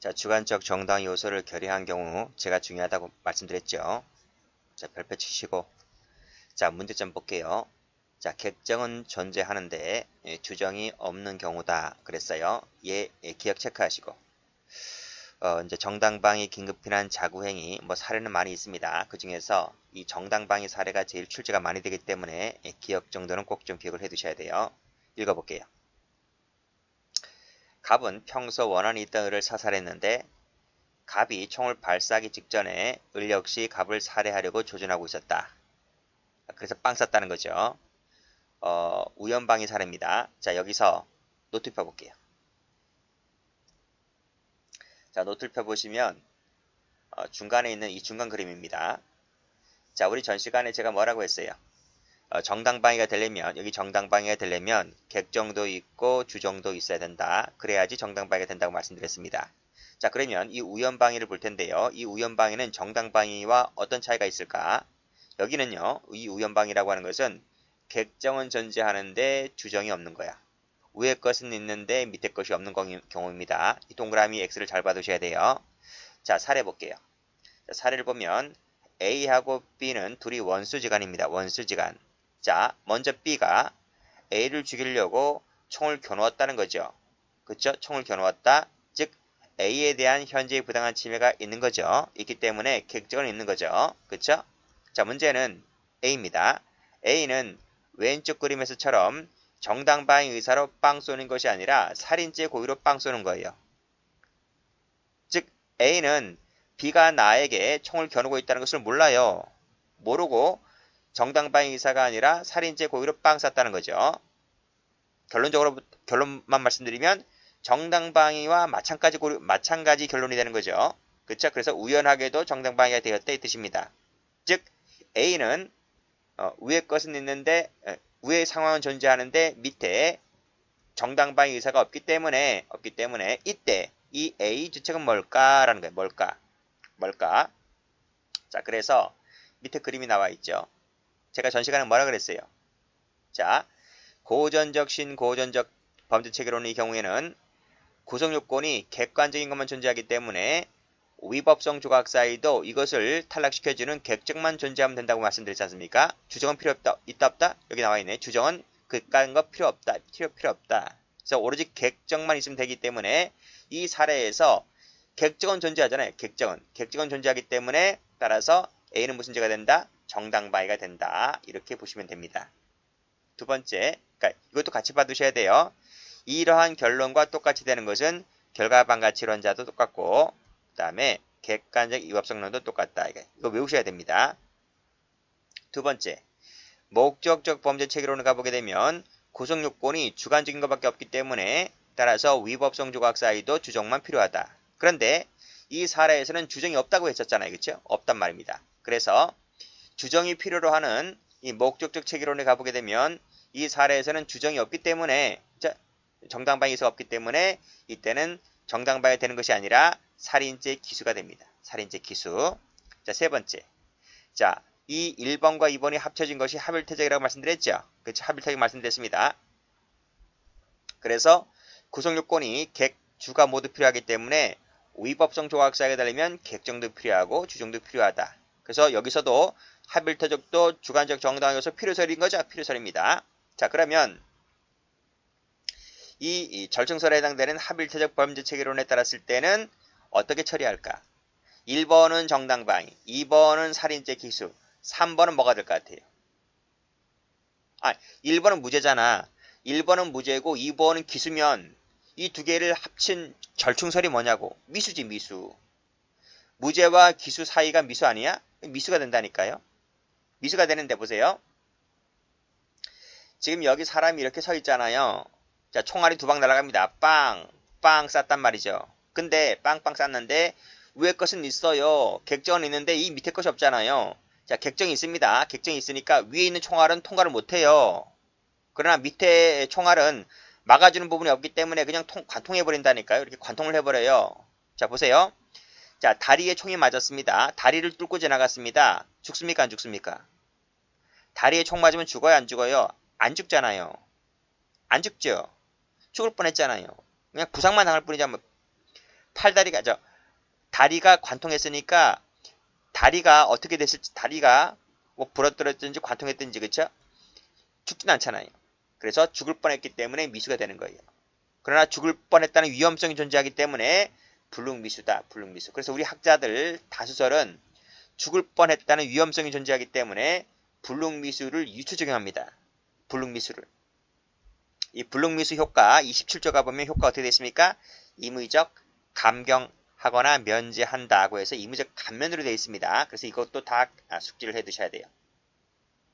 자, 주관적 정당 요소를 결의한 경우 제가 중요하다고 말씀드렸죠. 자, 별표 치시고. 자, 문제점 볼게요. 자, 객정은 존재하는데 주정이 없는 경우다 그랬어요. 기억 체크하시고. 이제 정당방위 긴급피난 자구행위 사례는 많이 있습니다. 그 중에서 이 정당방위 사례가 제일 출제가 많이 되기 때문에 기억 정도는 꼭 좀 기억을 해 두셔야 돼요. 읽어볼게요. 갑은 평소 원한이 있던 을을 사살했는데 갑이 총을 발사하기 직전에 을 역시 갑을 살해하려고 조준하고 있었다. 그래서 빵 쐈다는 거죠. 우연방위 사례입니다. 자, 여기서 노트 펴볼게요. 자, 노트를 펴보시면 중간에 있는 이 중간 그림입니다. 자, 우리 전 시간에 제가 뭐라고 했어요? 정당방위가 되려면, 여기 정당방위가 되려면 객정도 있고 주정도 있어야 된다. 그래야지 정당방위가 된다고 말씀드렸습니다. 자, 그러면 이 우연방위를 볼 텐데요. 이 우연방위는 정당방위와 어떤 차이가 있을까? 여기는요, 이 우연방위라고 하는 것은 객정은 존재하는데 주정이 없는 거야. 위에 것은 있는데 밑에 것이 없는 경우입니다. 이 동그라미 X를 잘 봐두셔야 돼요. 자, 사례 볼게요. 자, 사례를 보면 A하고 B는 둘이 원수지간입니다. 원수지간. 자, 먼저 B가 A를 죽이려고 총을 겨누었다는 거죠. 그쵸? 총을 겨누었다. 즉 A에 대한 현재의 부당한 침해가 있는 거죠. 있기 때문에 객정은 있는 거죠. 그쵸? 자, 문제는 A입니다. A는 왼쪽 그림에서처럼 정당방위 의사로 빵 쏘는 것이 아니라 살인죄 고의로 빵 쏘는 거예요. 즉 A는 B가 나에게 총을 겨누고 있다는 것을 몰라요. 모르고 정당방위 의사가 아니라 살인죄 고의로 빵 쐈다는 거죠. 결론만 말씀드리면 정당방위와 마찬가지 결론이 되는 거죠. 그렇죠? 그래서 우연하게도 정당방위가 되었다 이 뜻입니다. 즉 A는 위에 것은 있는데 위의 상황은 존재하는데 밑에 정당방위 의사가 없기 때문에 이때 이 A 주체는 뭘까라는 거예요. 뭘까? 자, 그래서 밑에 그림이 나와 있죠. 제가 전 시간에 뭐라 그랬어요? 자, 고전적 신고전적 범죄체계론의 경우에는 구성요건이 객관적인 것만 존재하기 때문에 위법성 조각 사이도 이것을 탈락시켜주는 객정만 존재하면 된다고 말씀드렸지 않습니까? 주정은 필요 없다. 있다 없다? 여기 나와 있네. 주정은 그딴 거 필요 없다. 필요 없다. 그래서 오로지 객정만 있으면 되기 때문에 이 사례에서 객정은 존재하잖아요. 객정은 존재하기 때문에 따라서 A는 무슨 죄가 된다? 정당방위가 된다. 이렇게 보시면 됩니다. 두 번째, 그러니까 이것도 같이 봐두셔야 돼요. 이러한 결론과 똑같이 되는 것은 결과반가치론자도 똑같고 그 다음에 객관적 위법성론도 똑같다. 이거 외우셔야 됩니다. 두 번째, 목적적 범죄 체계론을 가보게 되면 구성요건이 주관적인 것밖에 없기 때문에 따라서 위법성 조각 사이도 주정만 필요하다. 그런데 이 사례에서는 주정이 없다고 했었잖아요. 그렇죠? 없단 말입니다. 그래서 주정이 필요로 하는 이 목적적 체계론에 가보게 되면 이 사례에서는 주정이 없기 때문에 정당방위가 없기 때문에 이때는 정당방위가 되는 것이 아니라 살인죄 기수가 됩니다. 살인죄 기수. 자, 세 번째. 자, 이 1번과 2번이 합쳐진 것이 합일태적이라고 말씀드렸죠. 그렇죠? 합일태적 말씀드렸습니다. 그래서 구성요건이 객, 주가 모두 필요하기 때문에 위법성 조각 사이가 되려면 객정도 필요하고 주정도 필요하다. 그래서 여기서도 합일태적도 주관적 정당 요소 필요설인 거죠. 필요설입니다. 자, 그러면 이 절충설에 해당되는 합일태적 범죄 체계론에 따랐을 때는 어떻게 처리할까? 1번은 정당방위, 2번은 살인죄 기수, 3번은 뭐가 될 것 같아요? 1번은 무죄잖아. 1번은 무죄고 2번은 기수면 이 두 개를 합친 절충설이 뭐냐고. 미수지, 미수. 무죄와 기수 사이가 미수 아니야? 미수가 된다니까요. 미수가 되는데 보세요. 지금 여기 사람이 이렇게 서 있잖아요. 자, 총알이 두 방 날아갑니다. 빵! 빵 쐈단 말이죠. 근데 빵빵 쐈는데 위에 것은 있어요. 객정은 있는데 이 밑에 것이 없잖아요. 자, 객정이 있습니다. 객정이 있으니까 위에 있는 총알은 통과를 못해요. 그러나 밑에 총알은 막아주는 부분이 없기 때문에 그냥 관통해버린다니까요. 이렇게 관통을 해버려요. 자, 보세요. 자, 다리에 총이 맞았습니다. 다리를 뚫고 지나갔습니다. 죽습니까? 안 죽습니까? 다리에 총 맞으면 죽어요? 안 죽어요? 안 죽잖아요. 안 죽죠? 죽을 뻔했잖아요. 그냥 부상만 당할 뿐이지 팔다리가 다리가 관통했으니까 다리가 어떻게 됐을지 다리가 뭐 부러뜨렸든지 관통했든지 그쵸? 죽진 않잖아요. 그래서 죽을 뻔했기 때문에 미수가 되는 거예요. 그러나 죽을 뻔했다는 위험성이 존재하기 때문에 불능미수다. 불능미수. 그래서 우리 학자들 다수설은 죽을 뻔했다는 위험성이 존재하기 때문에 불능미수를 유추 적용합니다. 불능미수를. 이 불능미수 효과 27조 가보면 효과 어떻게 되어 있습니까? 임의적 감경하거나 면제한다고 해서 임의적 감면으로 되어 있습니다. 그래서 이것도 다 숙지를 해 두셔야 돼요.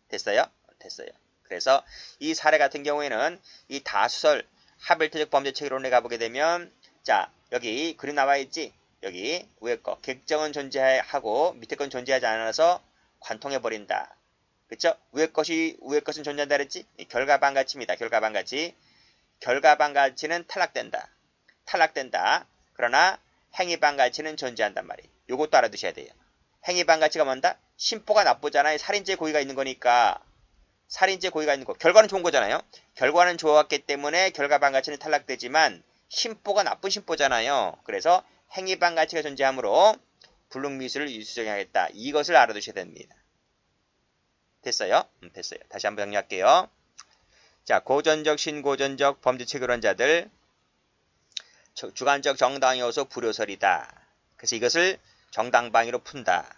됐어요? 됐어요. 그래서 이 사례 같은 경우에는 이 다수설 하벨트적 범죄 체계론에 가보게 되면 자 여기 그림 나와 있지? 여기 위에 거 객정은 존재하고 밑에 건 존재하지 않아서 관통해 버린다. 그쵸? 위에 것은 존재한다 그랬지? 결과반가치입니다. 결과반가치. 결과반가치는 탈락된다. 탈락된다. 그러나 행위반가치는 존재한단 말이에요. 요것도 알아두셔야 돼요. 행위반가치가 뭔다? 심보가 나쁘잖아요. 살인죄 고의가 있는 거니까. 살인죄 고의가 있는 거. 결과는 좋은 거잖아요. 결과는 좋았기 때문에 결과반가치는 탈락되지만 심보가 나쁜 심보잖아요. 그래서 행위반가치가 존재하므로 불능미수를 유수적용하겠다. 이것을 알아두셔야 됩니다. 됐어요? 됐어요. 다시 한번 정리할게요. 자, 고전적, 신고전적 범죄체결론자들 주관적 정당요소 불효설이다. 그래서 이것을 정당방위로 푼다.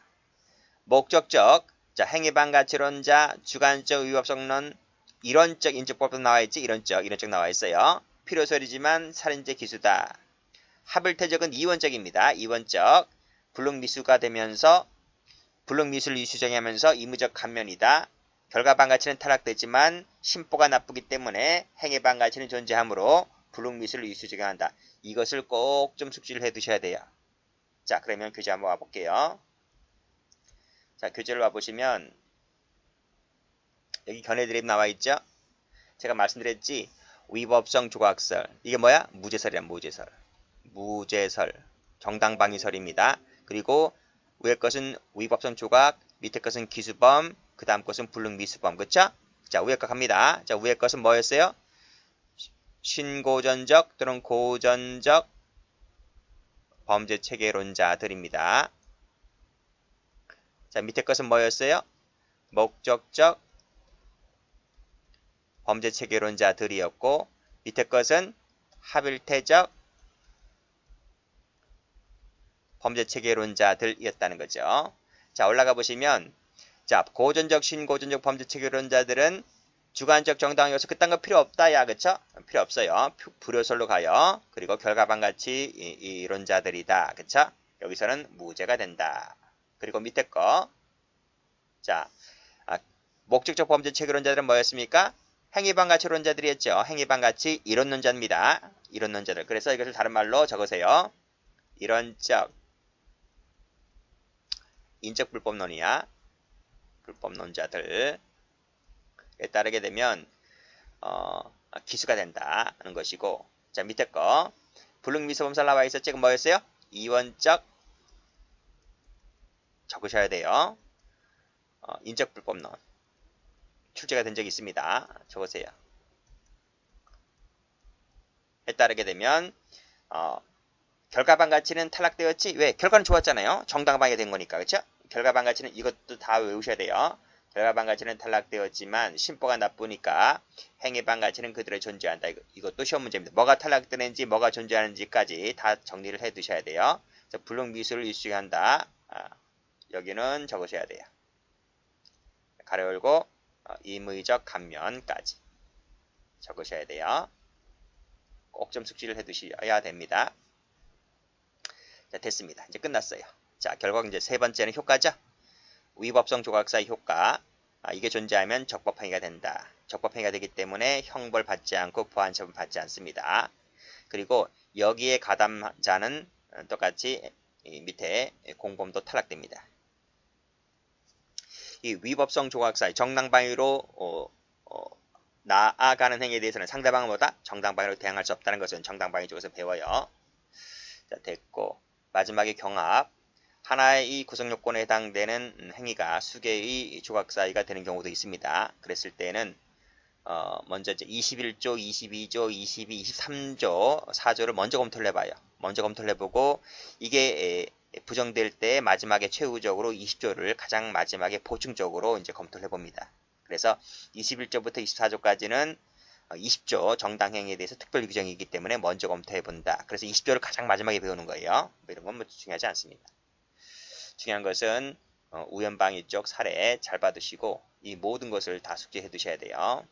목적적, 자, 행위반가치론자, 주관적 위법성론, 이론적 인적법도 나와있지? 이론적 나와있어요. 필요설이지만 살인죄 기수다. 하불태적은 이원적입니다. 이원적, 불능미수가 되면서 불능미수를 유수정하면서 임의적 감면이다. 결과반가치는 탈락되지만 심보가 나쁘기 때문에 행위반가치는 존재하므로 불능미수를 유수정한다. 이것을 꼭 좀 숙지를 해 두셔야 돼요. 자, 그러면 교재 한번 와볼게요. 자, 교재를 와보시면 여기 견해 드립 나와 있죠? 제가 말씀드렸지? 위법성 조각설. 이게 뭐야? 무죄설이야, 무죄설. 무죄설. 정당방위설입니다. 그리고 위에 것은 위법성 조각, 밑에 것은 기수범, 그 다음 것은 불능미수범. 그쵸? 자, 위에 것 갑니다. 자, 위에 것은 뭐였어요? 신고전적 또는 고전적 범죄체계론자들입니다. 자, 밑에 것은 뭐였어요? 목적적 범죄체계론자들이었고 밑에 것은 하빌태적 범죄체계론자들이었다는 거죠. 자, 올라가 보시면 자, 고전적, 신고전적 범죄체계론자들은 주관적 정당 요소 그딴 거 필요 없다. 야, 그쵸? 필요 없어요. 불효설로 가요. 그리고 결과반가치 이론자들이다. 그쵸? 여기서는 무죄가 된다. 그리고 밑에 거. 자, 목적적 범죄체계론자들은 뭐였습니까? 행위반가치론자들이었죠. 행위반가치 이론론자입니다. 이론론자들. 그래서 이것을 다른 말로 적으세요. 이론적 인적 불법론이야. 불법론자들에 따르게 되면 기수가 된다는 것이고, 자, 밑에 거 불능미수범설 나와 있었지? 지금 뭐였어요? 이원적 적으셔야 돼요. 인적 불법론 출제가 된 적이 있습니다. 적으세요. 에 따르게 되면 결과반가치는 탈락되었지? 왜? 결과는 좋았잖아요. 정당방위 된 거니까. 그쵸? 결과반가치는 이것도 다 외우셔야 돼요. 결과반가치는 탈락되었지만 심보가 나쁘니까 행위반가치는 그대로 존재한다. 이것도 시험 문제입니다. 뭐가 탈락되는지 뭐가 존재하는지까지 다 정리를 해 두셔야 돼요. 불능미수를 유수한다. 여기는 적으셔야 돼요. 가로 열고 임의적 감면까지 적으셔야 돼요. 꼭 좀 숙지를 해 두셔야 됩니다. 자, 됐습니다. 이제 끝났어요. 자, 결국 이제 세 번째는 효과죠. 위법성 조각사의 효과. 이게 존재하면 적법행위가 된다. 적법행위가 되기 때문에 형벌 받지 않고 보안처분 받지 않습니다. 그리고 여기에 가담자는 똑같이 밑에 공범도 탈락됩니다. 이 위법성 조각사의 정당방위로 나아가는 행위에 대해서는 상대방보다 정당방위로 대항할 수 없다는 것은 정당방위 쪽에서 배워요. 자, 됐고 마지막에 경합. 하나의 이 구성요건에 해당되는 행위가 수개의 조각 사이가 되는 경우도 있습니다. 그랬을 때는 먼저 이제 21조, 22조, 22, 23조, 4조를 먼저 검토를 해봐요. 먼저 검토를 해보고 이게 부정될 때 마지막에 최후적으로 20조를 가장 마지막에 보충적으로 이제 검토를 해봅니다. 그래서 21조부터 24조까지는 20조 정당행위에 대해서 특별 규정이기 때문에 먼저 검토해본다. 그래서 20조를 가장 마지막에 배우는 거예요. 뭐 이런 건 뭐 중요하지 않습니다. 중요한 것은 우연방위 쪽 사례 잘 받으시고 이 모든 것을 다 숙지해 두셔야 돼요.